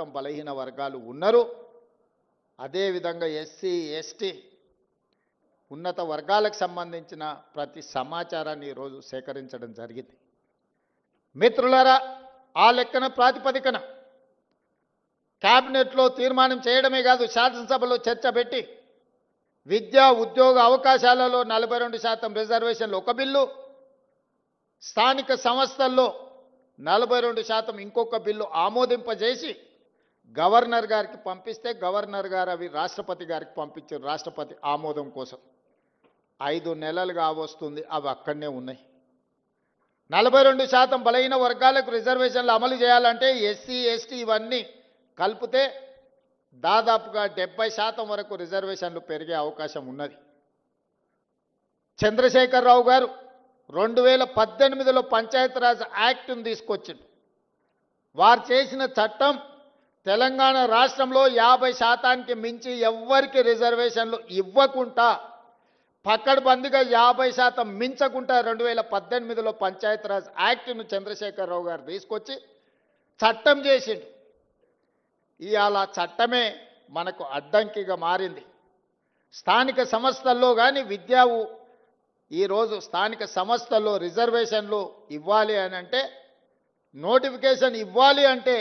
శాతం బలహీన వర్గాలు ఉన్నారు. అదేవిధంగా ఎస్సీ ఎస్టీ ఉన్నత వర్గాలకు సంబంధించిన ప్రతి సమాచారాన్ని ఈరోజు సేకరించడం జరిగింది. మిత్రులారా, ఆ లెక్కన ప్రాతిపదికన క్యాబినెట్లో తీర్మానం చేయడమే కాదు, శాసనసభలో చర్చ పెట్టి విద్యా ఉద్యోగ అవకాశాలలో 42% రిజర్వేషన్లు ఒక బిల్లు, స్థానిక సంస్థల్లో 42% ఇంకొక బిల్లు ఆమోదింపజేసి గవర్నర్ గారికి పంపిస్తే గవర్నర్ గారు అవి రాష్ట్రపతి గారికి పంపించారు రాష్ట్రపతి ఆమోదం కోసం. 5 నెలలుగా వస్తుంది, అవి అక్కడనే ఉన్నాయి. 42% బలహీన వర్గాలకు రిజర్వేషన్లు అమలు చేయాలంటే ఎస్సీ ఎస్టీ ఇవన్నీ కలిపితే దాదాపుగా 70% వరకు రిజర్వేషన్లు పెరిగే అవకాశం ఉన్నది. చంద్రశేఖరరావు గారు 2018లో పంచాయతీరాజ్ యాక్ట్ను తీసుకొచ్చిండు. వారు చేసిన చట్టం తెలంగాణ రాష్ట్రంలో 50%కి మించి ఎవ్వరికి రిజర్వేషన్లు ఇవ్వకుండా పక్కడబందిగా 50% మించకుండా 2018లో పంచాయతీరాజ్ యాక్ట్ను చంద్రశేఖరరావు గారు తీసుకొచ్చి చట్టం చేసిండు. ఇవాళ చట్టమే మనకు అడ్డంకిగా మారింది. స్థానిక సంస్థల్లో కానీ ఈరోజు స్థానిక సంస్థల్లో రిజర్వేషన్లు ఇవ్వాలి అని అంటే, నోటిఫికేషన్ ఇవ్వాలి అంటే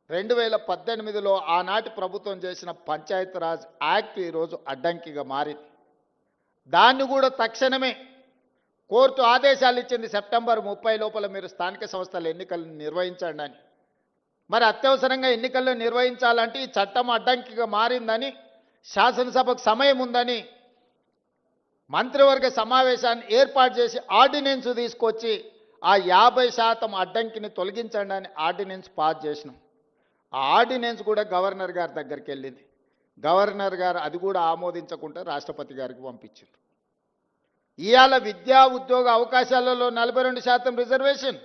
2018లో ఆనాటి ప్రభుత్వం చేసిన పంచాయతీరాజ్ యాక్ట్ ఈరోజు అడ్డంకిగా మారింది. దాన్ని కూడా తక్షణమే కోర్టు ఆదేశాలు ఇచ్చింది, సెప్టెంబర్ 30 లోపల మీరు స్థానిక సంస్థల ఎన్నికలను నిర్వహించండి అని. మరి అత్యవసరంగా ఎన్నికల్లో నిర్వహించాలంటే ఈ చట్టం అడ్డంకిగా మారిందని, శాసనసభకు సమయం ఉందని మంత్రివర్గ సమావేశాన్ని ఏర్పాటు చేసి ఆర్డినెన్స్ తీసుకొచ్చి ఆ 50% అడ్డంకిని తొలగించండి అని ఆర్డినెన్స్ పాస్ చేసినాం. ఆ ఆర్డినెన్స్ కూడా గవర్నర్ గారి దగ్గరికి వెళ్ళింది. గవర్నర్ గారు అది కూడా ఆమోదించకుండా రాష్ట్రపతి గారికి పంపించారు. ఇవాళ విద్యా ఉద్యోగ అవకాశాలలో 42% రిజర్వేషన్,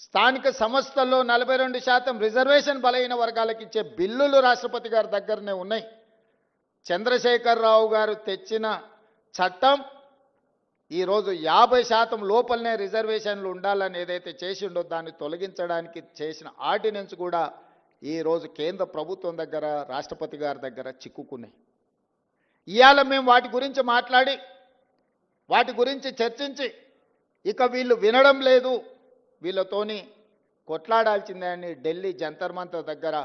స్థానిక సంస్థల్లో 42% రిజర్వేషన్ బలహీన వర్గాలకు ఇచ్చే బిల్లులు రాష్ట్రపతి గారి దగ్గరనే ఉన్నాయి. చంద్రశేఖరరావు గారు తెచ్చిన చట్టం ఈరోజు 50% లోపలనే రిజర్వేషన్లు ఉండాలని ఏదైతే చేసిండో దాన్ని తొలగించడానికి చేసిన ఆర్డినెన్స్ కూడా ఈరోజు కేంద్ర ప్రభుత్వం దగ్గర రాష్ట్రపతి గారి దగ్గర చిక్కుకున్నాయి. ఇవాళ మేము వాటి గురించి మాట్లాడి వాటి గురించి చర్చించి ఇక వీళ్ళు వినడం లేదు, వీళ్ళతోని కొట్లాడాల్సిందే అని ఢిల్లీ జంతర్ మంతర్ దగ్గర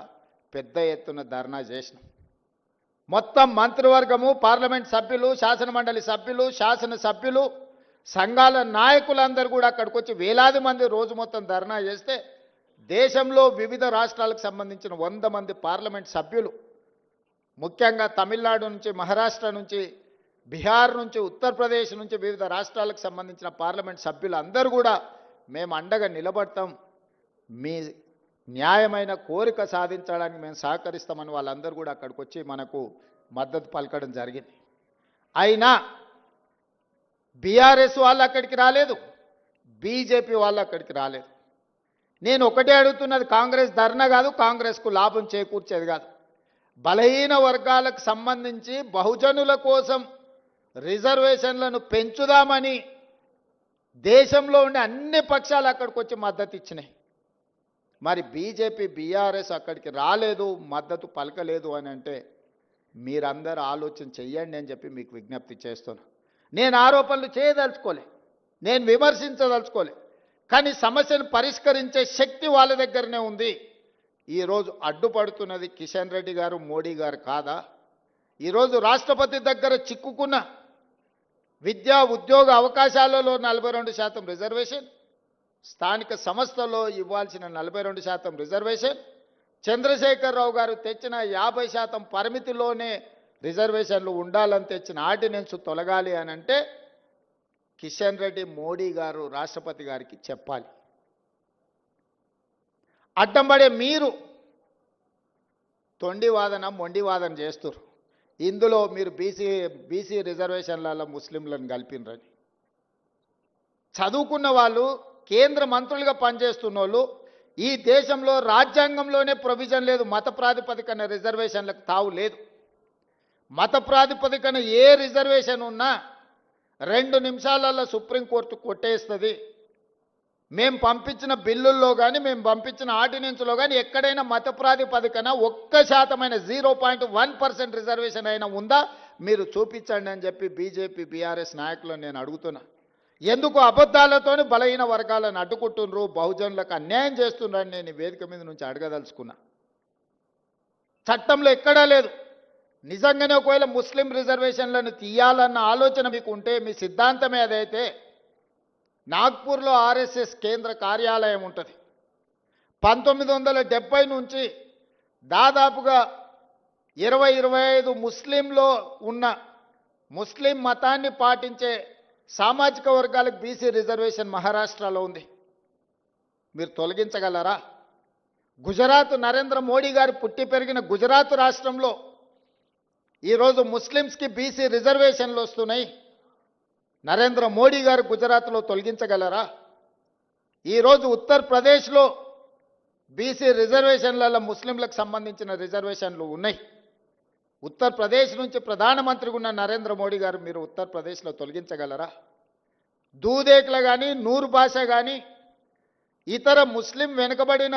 పెద్ద ఎత్తున ధర్నా చేసినాం. మొత్తం మంత్రివర్గము, పార్లమెంట్ సభ్యులు, శాసనమండలి సభ్యులు, శాసనసభ్యులు, సంఘాల నాయకులందరూ కూడా అక్కడికి వచ్చి వేలాది మంది రోజు మొత్తం ధర్నా చేస్తే దేశంలో వివిధ రాష్ట్రాలకు సంబంధించిన 100 మంది పార్లమెంట్ సభ్యులు, ముఖ్యంగా తమిళనాడు నుంచి, మహారాష్ట్ర నుంచి, బీహార్ నుంచి, ఉత్తరప్రదేశ్ నుంచి వివిధ రాష్ట్రాలకు సంబంధించిన పార్లమెంట్ సభ్యులు అందరూ కూడా మేము అండగా నిలబడతాం, మీ న్యాయమైన కోరిక సాధించడానికి మేము సహకరిస్తామని వాళ్ళందరూ కూడా అక్కడికి వచ్చి మనకు మద్దతు పలకడం జరిగింది. అయినా బీఆర్ఎస్ వాళ్ళు అక్కడికి రాలేదు, బీజేపీ వాళ్ళు అక్కడికి రాలేదు. నేను ఒకటే అడుగుతున్నది, కాంగ్రెస్ ధర్నా కాదు, కాంగ్రెస్కు లాభం చేకూర్చేది కాదు. బలహీన వర్గాలకు సంబంధించి బహుజనుల కోసం రిజర్వేషన్లను పెంచుదామని దేశంలో ఉండే అన్ని పక్షాలు అక్కడికి వచ్చి మద్దతు ఇచ్చినాయి. మరి బీజేపీ బీఆర్ఎస్ అక్కడికి రాలేదు, మద్దతు పలకలేదు అని అంటే మీరందరూ ఆలోచన చెయ్యండి అని చెప్పి మీకు విజ్ఞప్తి చేస్తున్నా. నేను ఆరోపణలు చేయదలుచుకోలే, నేను విమర్శించదలుచుకోలే, కానీ సమస్యను పరిష్కరించే శక్తి వాళ్ళ దగ్గరనే ఉంది. ఈరోజు అడ్డుపడుతున్నది కిషన్ రెడ్డి గారు, మోడీ గారు కాదా? ఈరోజు రాష్ట్రపతి దగ్గర చిక్కుకున్న విద్యా ఉద్యోగ అవకాశాలలో 42% రిజర్వేషన్, స్థానిక సంస్థల్లో ఇవ్వాల్సిన 42% రిజర్వేషన్, చంద్రశేఖరరావు గారు తెచ్చిన 50% పరిమితిలోనే రిజర్వేషన్లు ఉండాలని తెచ్చిన ఆర్డినెన్స్ తొలగాలి అని అంటే కిషన్ రెడ్డి, మోడీ గారు రాష్ట్రపతి గారికి చెప్పాలి. అడ్డంపడే మీరు తొండివాదన మొండివాదన చేస్తున్నారు. ఇందులో మీరు బీసీ రిజర్వేషన్లలో ముస్లింలను కలిపినరని, చదువుకున్న వాళ్ళు, కేంద్ర మంత్రులుగా పనిచేస్తున్న వాళ్ళు, ఈ దేశంలో రాజ్యాంగంలోనే ప్రొవిజన్ లేదు, మత ప్రాతిపదికన రిజర్వేషన్లకు తావు లేదు. మత ప్రాతిపదికన ఏ రిజర్వేషన్ ఉన్నా 2 నిమిషాలలో సుప్రీంకోర్టు కొట్టేస్తుంది. మేము పంపించిన బిల్లుల్లో కానీ మేము పంపించిన ఆర్డినెన్స్లో కానీ ఎక్కడైనా మత ప్రాతిపదికన 1% 0.1% రిజర్వేషన్ అయినా ఉందా మీరు చూపించండి అని చెప్పి బీజేపీ బీఆర్ఎస్ నాయకులను నేను అడుగుతున్నా. ఎందుకు అబద్ధాలతోని బలహీన వర్గాలను అడ్డుకుంటున్నారు, బహుజనులకు అన్యాయం చేస్తున్నారని నేను ఈ వేదిక మీద నుంచి అడగదలుచుకున్నా. చట్టంలో ఎక్కడా లేదు. నిజంగానే ఒకవేళ ముస్లిం రిజర్వేషన్లను తీయాలన్న ఆలోచన మీకు ఉంటే, మీ సిద్ధాంతమే అదైతే, నాగ్పూర్లో ఆర్ఎస్ఎస్ కేంద్ర కార్యాలయం ఉంటుంది. 1970 నుంచి దాదాపుగా 20-25 ముస్లింలో ఉన్న ముస్లిం మతాన్ని పాటించే సామాజిక వర్గాలకు బీసీ రిజర్వేషన్ మహారాష్ట్రలో ఉంది. మీరు తొలగించగలరా? గుజరాత్ నరేంద్ర మోడీ గారు పుట్టి పెరిగిన గుజరాత్ రాష్ట్రంలో ఈరోజు ముస్లిమ్స్కి బీసీ రిజర్వేషన్లు వస్తున్నాయి. నరేంద్ర మోడీ గారు గుజరాత్లో తొలగించగలరా? ఈరోజు ఉత్తరప్రదేశ్లో బీసీ రిజర్వేషన్లలో ముస్లింలకు సంబంధించిన రిజర్వేషన్లు ఉన్నాయి. ఉత్తరప్రదేశ్ నుంచి ప్రధానమంత్రిగా ఉన్న నరేంద్ర మోడీ గారు మీరు ఉత్తరప్రదేశ్లో తొలగించగలరా? దూదేకులు కానీ, నూరు భాష కానీ, ఇతర ముస్లిం వెనుకబడిన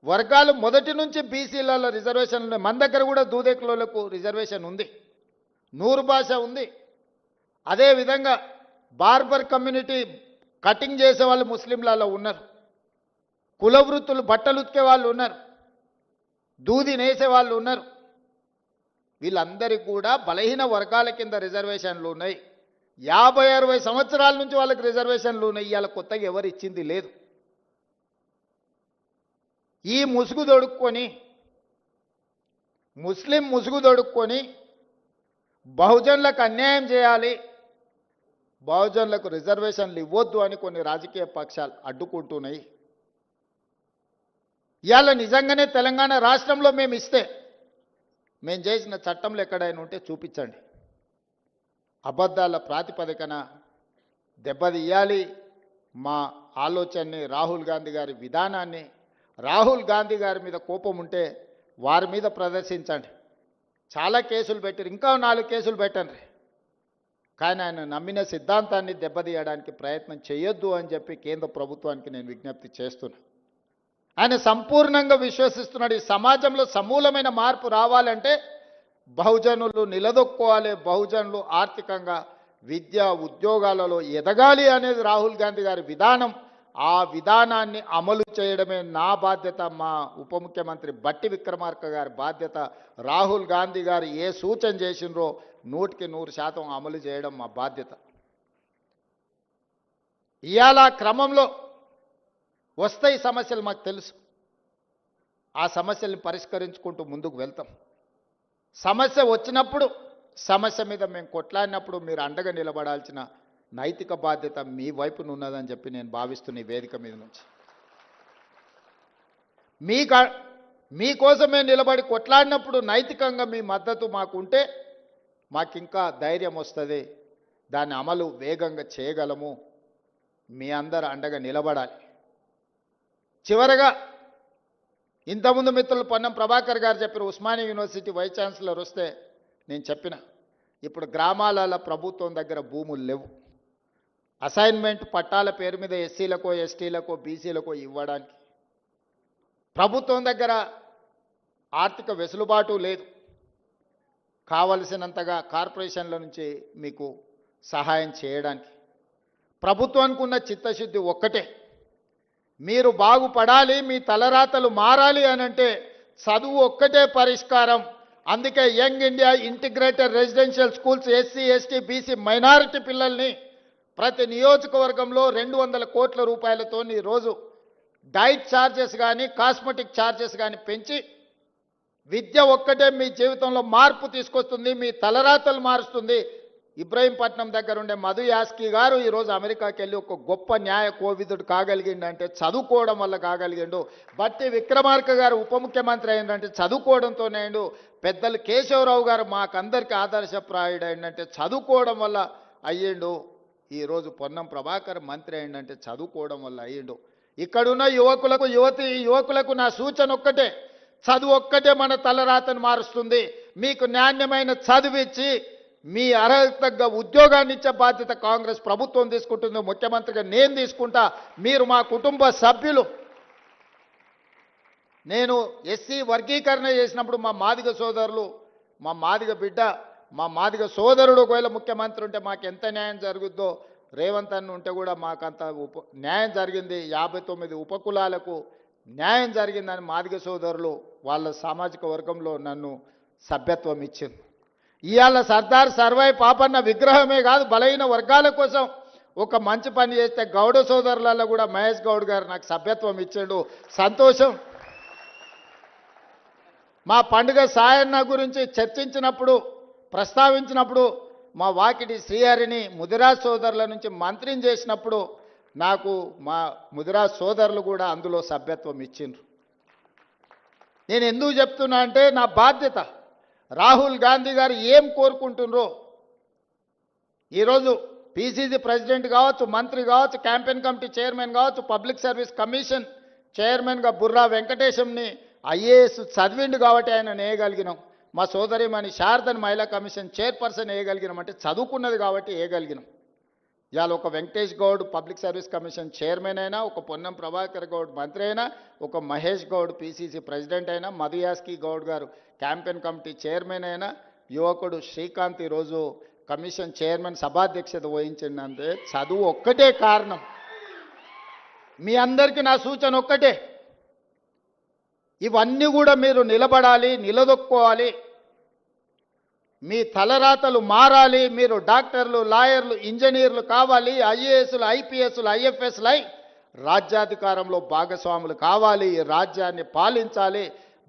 వర్గాలు మొదటి నుంచి బీసీలలో రిజర్వేషన్లు ఉన్నాయి. మన దగ్గర కూడా దూదేకులకు రిజర్వేషన్ ఉంది, నూరు భాష ఉంది. అదేవిధంగా బార్బర్ కమ్యూనిటీ కటింగ్ చేసే వాళ్ళు ముస్లింలలో ఉన్నారు, కుల వృత్తులు బట్టలు ఉతికే వాళ్ళు ఉన్నారు, దూది నేసే వాళ్ళు ఉన్నారు. వీళ్ళందరికీ కూడా బలహీన వర్గాల కింద రిజర్వేషన్లు ఉన్నాయి. 50-60 సంవత్సరాల నుంచి వాళ్ళకి రిజర్వేషన్లు ఉన్నాయి. ఇవాళ కొత్తగా ఎవరు ఇచ్చింది లేదు. ఈ ముసుగు దొడుక్కొని, ముస్లిం ముసుగు దొడుక్కొని బహుజనులకు అన్యాయం చేయాలి, బహుజనులకు రిజర్వేషన్లు ఇవ్వద్దు అని కొన్ని రాజకీయ పక్షాలు అడ్డుకుంటున్నాయి. ఇవాళ నిజంగానే తెలంగాణ రాష్ట్రంలో మేము ఇస్తే, మేము చేసిన చట్టంలో ఎక్కడైనా ఉంటే చూపించండి. అబద్ధాల ప్రాతిపదికన దెబ్బతీయాలి మా ఆలోచనని, రాహుల్ గాంధీ గారి విధానాన్ని. రాహుల్ గాంధీ గారి మీద కోపం ఉంటే వారి మీద ప్రదర్శించండి. చాలా కేసులు పెట్టారు, ఇంకా 4 కేసులు పెట్టండి. కానీ ఆయన నమ్మిన సిద్ధాంతాన్ని దెబ్బతీయడానికి ప్రయత్నం చేయొద్దు అని చెప్పి కేంద్ర ప్రభుత్వానికి నేను విజ్ఞప్తి చేస్తున్నా. ఆయన సంపూర్ణంగా విశ్వసిస్తున్నాడు, ఈ సమాజంలో సమూలమైన మార్పు రావాలంటే బహుజనులు నిలదొక్కోవాలి, బహుజనులు ఆర్థికంగా విద్య ఉద్యోగాలలో ఎదగాలి అనేది రాహుల్ గాంధీ గారి విధానం. ఆ విధానాన్ని అమలు చేయడమే నా బాధ్యత, మా ఉప ముఖ్యమంత్రి బట్టి విక్రమార్క గారి బాధ్యత. రాహుల్ గాంధీ గారు ఏ సూచన చేసినరో 100% అమలు చేయడం మా బాధ్యత. ఇవాళ క్రమంలో వస్తాయి సమస్యలు, మాకు తెలుసు. ఆ సమస్యల్ని పరిష్కరించుకుంటూ ముందుకు వెళ్తాం. సమస్య వచ్చినప్పుడు, సమస్య మీద మేము కొట్లాడినప్పుడు మీరు అండగా నిలబడాల్సిన నైతిక బాధ్యత మీ వైపున ఉన్నదని చెప్పి నేను భావిస్తున్న ఈ వేదిక మీద నుంచి. మీకోసమే నిలబడి కొట్లాడినప్పుడు నైతికంగా మీ మద్దతు మాకుంటే మాకింకా ధైర్యం వస్తుంది, దాని అమలు వేగంగా చేయగలము. మీ అందరు అండగా నిలబడాలి. చివరగా ఇంతకుముందు మిత్రులు పొన్నం ప్రభాకర్ గారు చెప్పిన ఉస్మానియా యూనివర్సిటీ వైస్ ఛాన్సలర్ వస్తే నేను చెప్పిన, ఇప్పుడు గ్రామాలలో ప్రభుత్వం దగ్గర భూములు లేవు. అసైన్మెంట్ పట్టాల పేరు మీద ఎస్సీలకో ఎస్టీలకో బీసీలకో ఇవ్వడానికి ప్రభుత్వం దగ్గర ఆర్థిక వెసులుబాటు లేదు. కావలసినంతగా కార్పొరేషన్ల నుంచి మీకు సహాయం చేయడానికి ప్రభుత్వానికి ఉన్న చిత్తశుద్ధి ఒక్కటే, మీరు బాగుపడాలి, మీ తలరాతలు మారాలి అని అంటే చదువు ఒక్కటే పరిష్కారం. అందుకే young India integrated residential schools SC ST BC minority పిల్లల్ని ప్రతి నియోజకవర్గంలో 200 కోట్ల రూపాయలతో ఈరోజు డైట్ ఛార్జెస్ కానీ కాస్మెటిక్ ఛార్జెస్ కానీ పెంచి, విద్య ఒక్కటే మీ జీవితంలో మార్పు తీసుకొస్తుంది, మీ తలరాతలు మారుస్తుంది. ఇబ్రహీంపట్నం దగ్గర ఉండే మధు యాస్కి గారు ఈరోజు అమెరికాకి వెళ్ళి ఒక గొప్ప న్యాయ కోవిదుడు కాగలిగిండంటే చదువుకోవడం వల్ల కాగలిగిండు. బట్టి విక్రమార్క గారు ఉప ముఖ్యమంత్రి అయిందంటే చదువుకోవడంతోనే అయిండు. పెద్దలు కేశవరావు గారు మాకందరికీ ఆదర్శప్రాయుడు అయిందంటే చదువుకోవడం వల్ల అయ్యిండు. ఈరోజు పొన్నం ప్రభాకర్ మంత్రి అయిందంటే చదువుకోవడం వల్ల అయ్యిండు. ఇక్కడున్న యువకులకు నా సూచన ఒక్కటే, చదువు ఒక్కటే మన తలరాతను మారుస్తుంది. మీకు నాణ్యమైన చదువు ఇచ్చి మీ అర్హతకు తగ్గ ఉద్యోగాన్ని ఇచ్చే బాధ్యత కాంగ్రెస్ ప్రభుత్వం తీసుకుంటుంది. ముఖ్యమంత్రిగా నేను తీసుకుంటా. మీరు మా కుటుంబ సభ్యులు. నేను ఎస్సీ వర్గీకరణ చేసినప్పుడు మా మాదిగ సోదరులు, మా మాదిగ బిడ్డ, మా మాదిగ సోదరుడు ఒకవేళ ముఖ్యమంత్రి ఉంటే మాకు ఎంత న్యాయం జరుగుద్దో, రేవంత్ అన్న ఉంటే కూడా మాకంత న్యాయం జరిగింది. 59 ఉపకులాలకు న్యాయం జరిగిందని మాదిగ సోదరులు వాళ్ళ సామాజిక వర్గంలో నన్ను సభ్యత్వం ఇచ్చింది. ఇవాళ సర్దార్ సర్వాయి పాపన్న విగ్రహమే కాదు, బలహీన వర్గాల కోసం ఒక మంచి పని చేస్తే గౌడ సోదరులలో కూడా మహేష్ గౌడ్ గారు నాకు సభ్యత్వం ఇచ్చాడు. సంతోషం. మా పండుగ సాయన్న గురించి చర్చించినప్పుడు, ప్రస్తావించినప్పుడు మా వాకిటి శ్రీహరిని ముదిరాజ్ సోదరుల నుంచి మంత్రిని చేసినప్పుడు నాకు మా ముదిరాజ్ సోదరులు కూడా అందులో సభ్యత్వం ఇచ్చిండ్రు. నేను ఎందుకు చెప్తున్నా అంటే నా బాధ్యత. రాహుల్ గాంధీ గారు ఏం కోరుకుంటున్నారో, ఈరోజు పిసిసి ప్రెసిడెంట్ కావచ్చు, మంత్రి కావచ్చు, క్యాంపెయిన్ కమిటీ చైర్మన్ కావచ్చు, పబ్లిక్ సర్వీస్ కమిషన్ చైర్మన్గా బుర్రా వెంకటేశంని ఐఏఎస్ చదివిండు కాబట్టి ఆయన వేయగలిగినాం. మా సోదరిమణి శారదని మహిళా కమిషన్ చైర్పర్సన్ వేయగలిగినాం అంటే చదువుకున్నది కాబట్టి వేయగలిగినాం. ఇవాళ ఒక Venkatesh Goud public service commission chairman అయినా, ఒక పొన్నం ప్రభాకర్ గౌడ్ మంత్రి అయినా, ఒక మహేష్ గౌడ్ పిసిసి ప్రెసిడెంట్ అయినా, మధుయాస్కి గౌడ్ గారు క్యాంపెయిన్ కమిటీ చైర్మన్ అయినా, యువకుడు శ్రీకాంత్ ఈరోజు కమిషన్ చైర్మన్ సభాధ్యక్షత వహించిందంటే చదువు ఒక్కటే కారణం. మీ అందరికీ నా సూచన ఒక్కటే, ఇవన్నీ కూడా మీరు నిలబడాలి, నిలదొక్కోవాలి. మీ తలరాతలు మారాలి. మీరు డాక్టర్లు, లాయర్లు, ఇంజనీర్లు కావాలి. ఐఏఎస్లు, ఐపీఎస్లు, ఐఎఫ్ఎస్లై రాజ్యాధికారంలో భాగస్వాములు కావాలి. రాజ్యాన్ని పాలించాలి.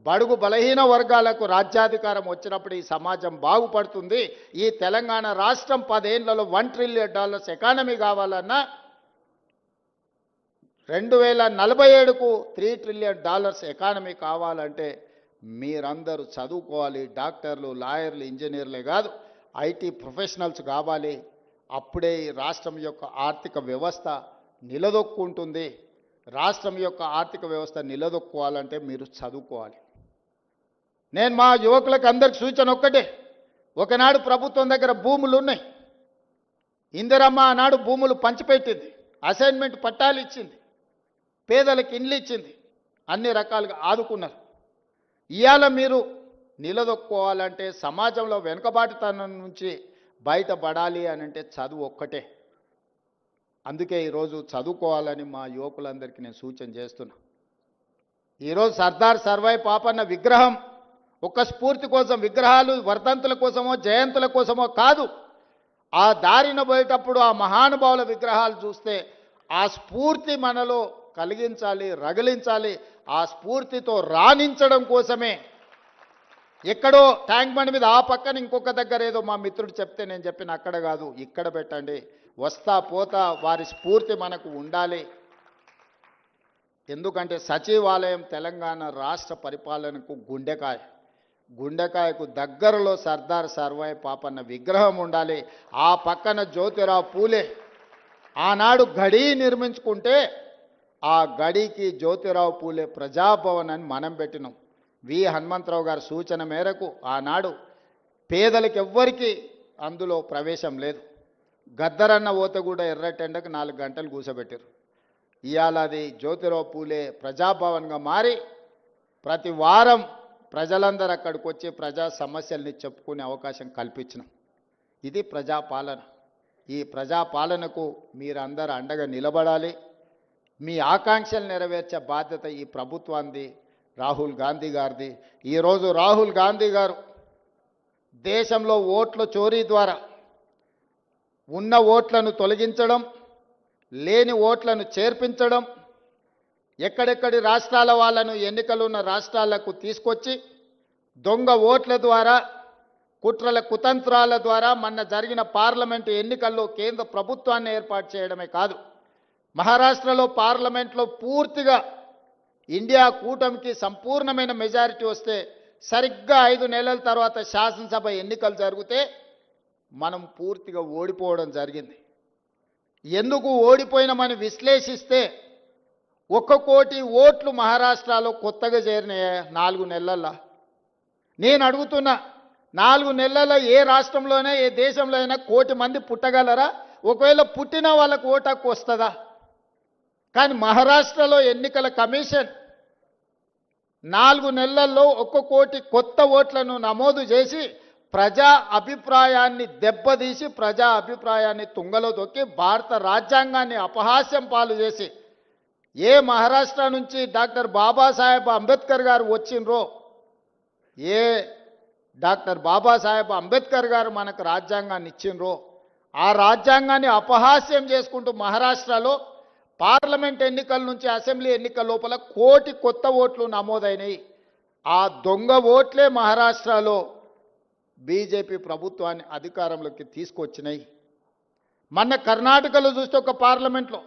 బడుగు బలహీన వర్గాలకు రాజ్యాధికారం వచ్చినప్పుడు ఈ సమాజం బాగుపడుతుంది. ఈ తెలంగాణ రాష్ట్రం 10 ఏళ్లలో $1 ట్రిలియన్ ఎకానమీ కావాలన్నా 2047కు $3 ట్రిలియన్ ఎకానమీ కావాలంటే మీరందరూ చదువుకోవాలి. డాక్టర్లు, లాయర్లు, ఇంజనీర్లే కాదు, ఐటీ ప్రొఫెషనల్స్ కావాలి. అప్పుడే ఈ రాష్ట్రం యొక్క ఆర్థిక వ్యవస్థ నిలదొక్కుంటుంది. రాష్ట్రం యొక్క ఆర్థిక వ్యవస్థ నిలదొక్కోవాలంటే మీరు చదువుకోవాలి. నేను మా యువకులకు అందరికి సూచన ఒక్కటే, ఒకనాడు ప్రభుత్వం దగ్గర భూములు ఉన్నాయి. ఇందిరమ్మ ఆనాడు భూములు పంచిపెట్టింది, అసైన్మెంట్ పట్టాలు ఇచ్చింది, పేదలకు ఇండ్లు ఇచ్చింది, అన్ని రకాలుగా ఆదుకున్నారు. ఇవాళ మీరు నిలదొక్కోవాలంటే, సమాజంలో వెనుకబాటుతనం నుంచి బయటపడాలి అని అంటే చదువు ఒక్కటే. అందుకే ఈరోజు చదువుకోవాలని మా యువకులందరికీ నేను సూచన చేస్తున్నా. ఈరోజు సర్దార్ సర్వాయి పాపన్న విగ్రహం ఒక స్ఫూర్తి కోసం, విగ్రహాలు వర్ధంతుల కోసమో జయంతుల కోసమో కాదు. ఆ దారిన పోయేటప్పుడు ఆ మహానుభావుల విగ్రహాలు చూస్తే ఆ స్ఫూర్తి మనలో కలిగించాలి, రగిలించాలి. ఆ స్ఫూర్తితో రాణించడం కోసమే. ఎక్కడో ట్యాంక్ బండ్ మీద ఆ పక్కన ఇంకొక దగ్గర ఏదో మా మిత్రుడు చెప్తే నేను చెప్పిన అక్కడ కాదు, ఇక్కడ పెట్టండి. వస్తా పోతా వారి స్ఫూర్తి మనకు ఉండాలి. ఎందుకంటే సచివాలయం తెలంగాణ రాష్ట్ర పరిపాలనకు గుండెకాయ. గుండెకాయకు దగ్గరలో సర్దార్ సర్వాయి పాపన్న విగ్రహం ఉండాలి. ఆ పక్కన జ్యోతిరావు పూలే ఆనాడు గడి నిర్మించుకుంటే ఆ గడికి జ్యోతిరావు పూలే ప్రజాభవన్ అని మనం పెట్టినాం. వి హనుమంతరావు గారి సూచన మేరకు ఆనాడు పేదలకు ఎవ్వరికీ అందులో ప్రవేశం లేదు. గద్దరన్న ఓత కూడా ఎర్రటెండకు 4 గంటలు కూసబెట్టారు. ఇవాళ అది జ్యోతిరావు పూలే ప్రజాభవన్గా మారి ప్రతి వారం ప్రజలందరూ అక్కడికి వచ్చి ప్రజా సమస్యల్ని చెప్పుకునే అవకాశం కల్పించినాం. ఇది ప్రజాపాలన. ఈ ప్రజాపాలనకు మీరందరూ అండగా నిలబడాలి. మీ ఆకాంక్షలు నెరవేర్చే బాధ్యత ఈ ప్రభుత్వాన్ని, రాహుల్ గాంధీ గారిది. ఈరోజు రాహుల్ గాంధీ గారు దేశంలో ఓట్ల చోరీ ద్వారా ఉన్న ఓట్లను తొలగించడం, లేని ఓట్లను చేర్పించడం, ఎక్కడెక్కడి రాష్ట్రాల వాళ్ళను ఎన్నికలు ఉన్న రాష్ట్రాలకు తీసుకొచ్చి దొంగ ఓట్ల ద్వారా, కుట్రల కుతంత్రాల ద్వారా మొన్న జరిగిన పార్లమెంటు ఎన్నికల్లో కేంద్ర ప్రభుత్వాన్ని ఏర్పాటు చేయడమే కాదు, మహారాష్ట్రలో పార్లమెంట్లో పూర్తిగా ఇండియా కూటమికి సంపూర్ణమైన మెజారిటీ వస్తే సరిగ్గా 5 నెలల తర్వాత శాసనసభ ఎన్నికలు జరిగితే మనం పూర్తిగా ఓడిపోవడం జరిగింది. ఎందుకు ఓడిపోయినామని విశ్లేషిస్తే 1 కోటి ఓట్లు మహారాష్ట్రలో కొత్తగా చేరినాయి 4 నెలల్లో. నేను అడుగుతున్నా, 4 నెలల ఏ రాష్ట్రంలోనే ఏ దేశంలో అయినా 1 కోటి మంది పుట్టగలరా? ఒకవేళ పుట్టిన వాళ్ళకు ఓటు హక్కు వస్తుందా? కానీ మహారాష్ట్రలో ఎన్నికల కమిషన్ 4 నెలల్లో 1 కోటి కొత్త ఓట్లను నమోదు చేసి ప్రజా అభిప్రాయాన్ని దెబ్బతీసి ప్రజా అభిప్రాయాన్ని తుంగలో తొక్కి భారత రాజ్యాంగాన్ని అపహాస్యం పాలు చేసి ఏ మహారాష్ట్ర నుంచి డాక్టర్ బాబాసాహెబ్ అంబేద్కర్ గారు వచ్చిండ్రో, ఏ డాక్టర్ బాబాసాహెబ్ అంబేద్కర్ గారు మనకు రాజ్యాంగాన్ని ఇచ్చిండ్రో ఆ రాజ్యాంగాన్ని అపహాస్యం చేసుకుంటూ మహారాష్ట్రలో పార్లమెంట్ ఎన్నికల నుంచి అసెంబ్లీ ఎన్నికల లోపల 1 కోటి కొత్త ఓట్లు నమోదైనాయి. ఆ దొంగ ఓట్లే మహారాష్ట్రలో బీజేపీ ప్రభుత్వాన్ని అధికారంలోకి తీసుకొచ్చినాయి. మొన్న కర్ణాటకలో చూస్తే ఒక పార్లమెంట్లో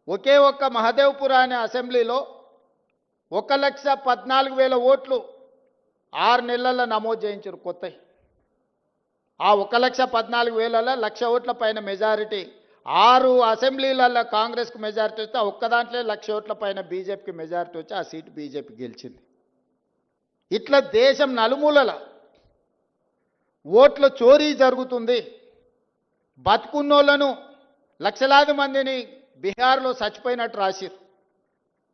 ఒకే ఒక్క మహదేవ్పుర అనే అసెంబ్లీలో 1,14,000 ఓట్లు 6 నెలల్లో నమోదు చేయించారు కొత్తవి. ఆ 1,14,000లలో 1,00,000 ఓట్ల పైన మెజారిటీ, 6 అసెంబ్లీలలో కాంగ్రెస్కు మెజారిటీ వస్తే ఒక్క దాంట్లో 1,00,000 ఓట్ల పైన బీజేపీకి మెజారిటీ వచ్చి ఆ సీటు బీజేపీ గెలిచింది. ఇట్లా దేశం నలుమూలల ఓట్ల చోరీ జరుగుతుంది. బతుకున్నోళ్లను లక్షలాది మందిని బీహార్లో చచ్చిపోయినట్టు రాసిరు,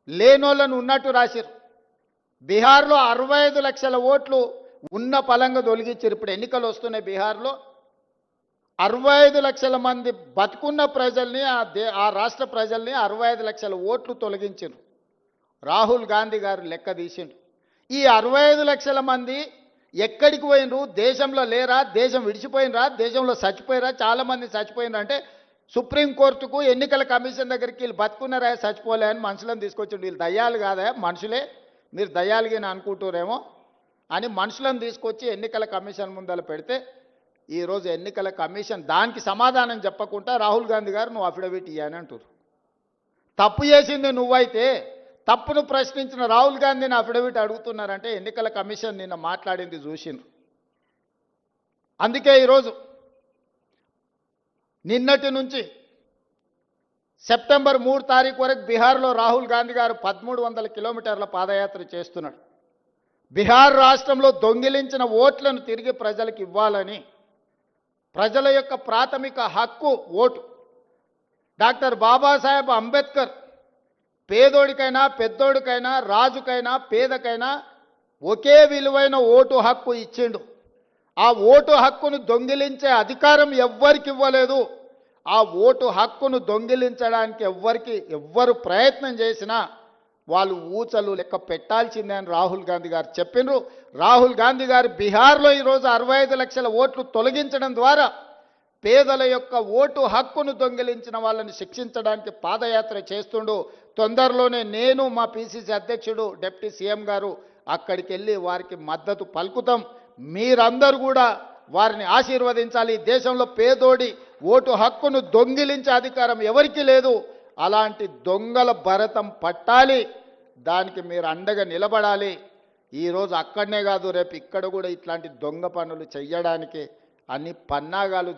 లేనోళ్లను ఉన్నట్టు రాసిరు. బీహార్లో 65 లక్షల ఓట్లు ఉన్న పలంగా తొలగించారు. ఇప్పుడు ఎన్నికలు వస్తున్నాయి బీహార్లో. 65 లక్షల మంది బతుకున్న ప్రజల్ని ఆ రాష్ట్ర ప్రజల్ని 65 లక్షల ఓట్లు తొలగించారు. రాహుల్ గాంధీ గారు లెక్క తీసిండు. ఈ 65 లక్షల మంది ఎక్కడికి పోయినరు? దేశంలో లేరా? దేశం విడిచిపోయినరా? దేశంలో చచ్చిపోయినరా? చాలామంది చచ్చిపోయినరా అంటే సుప్రీంకోర్టుకు ఎన్నికల కమిషన్ దగ్గరికి వీళ్ళు బతుకున్నారా చచ్చిపోలే అని మనుషులను తీసుకొచ్చిండు. వీళ్ళు దయ్యాలు కాదా? మనుషులే, మీరు దయ్యాలుగా అనుకుంటారేమో అని మనుషులను తీసుకొచ్చి ఎన్నికల కమిషన్ ముందర పెడితే ఈరోజు ఎన్నికల కమిషన్ దానికి సమాధానం చెప్పకుండా రాహుల్ గాంధీ గారు నువ్వు అఫిడవిట్ ఇయ్యని అంటారు. తప్పు చేసింది నువ్వైతే తప్పును ప్రశ్నించిన రాహుల్ గాంధీని అఫిడవిట్ అడుగుతున్నారంటే ఎన్నికల కమిషన్ నిన్న మాట్లాడింది చూసిండ్రు. అందుకే ఈరోజు నిన్నటి నుంచి సెప్టెంబర్ 3 తారీఖు వరకు బీహార్లో రాహుల్ గాంధీ గారు 1300 కిలోమీటర్ల పాదయాత్ర చేస్తున్నాడు. బీహార్ రాష్ట్రంలో దొంగిలించిన ఓట్లను తిరిగి ప్రజలకు ఇవ్వాలని, ప్రజల యొక్క ప్రాథమిక హక్కు ఓటు. డాక్టర్ బాబాసాహెబ్ అంబేద్కర్ పేదోడికైనా పెద్దోడికైనా రాజుకైనా పేదకైనా ఒకే విలువైన ఓటు హక్కు ఇచ్చిండు. ఆ ఓటు హక్కును దొంగిలించే అధికారం ఎవ్వరికి ఇవ్వలేదు. ఆ ఓటు హక్కును దొంగిలించడానికి ఎవ్వరు ప్రయత్నం చేసినా వాళ్ళు ఊచలు లెక్క పెట్టాల్సిందే అని రాహుల్ గాంధీ గారు చెప్పిండ్రు. రాహుల్ గాంధీ గారు బీహార్లో ఈరోజు 65 లక్షల ఓట్లు తొలగించడం ద్వారా పేదల యొక్క ఓటు హక్కును దొంగిలించిన వాళ్ళని శిక్షించడానికి పాదయాత్ర చేస్తుండు. తొందరలోనే నేను మా పిసిసి అధ్యక్షుడు డిప్యూటీ సీఎం గారు అక్కడికి వెళ్ళి వారికి మద్దతు పలుకుతాం. మీరందరూ కూడా వారిని ఆశీర్వదించాలి. దేశంలో పేదోడి ఓటు హక్కును దొంగిలించే అధికారం ఎవరికీ లేదు. అలాంటి దొంగల భరతం పట్టాలి. దానికి మీరు అండగా నిలబడాలి. ఈరోజు అక్కడనే కాదు రేపు ఇక్కడ కూడా ఇట్లాంటి దొంగ పనులు చేయడానికి అన్ని పన్నాగాలు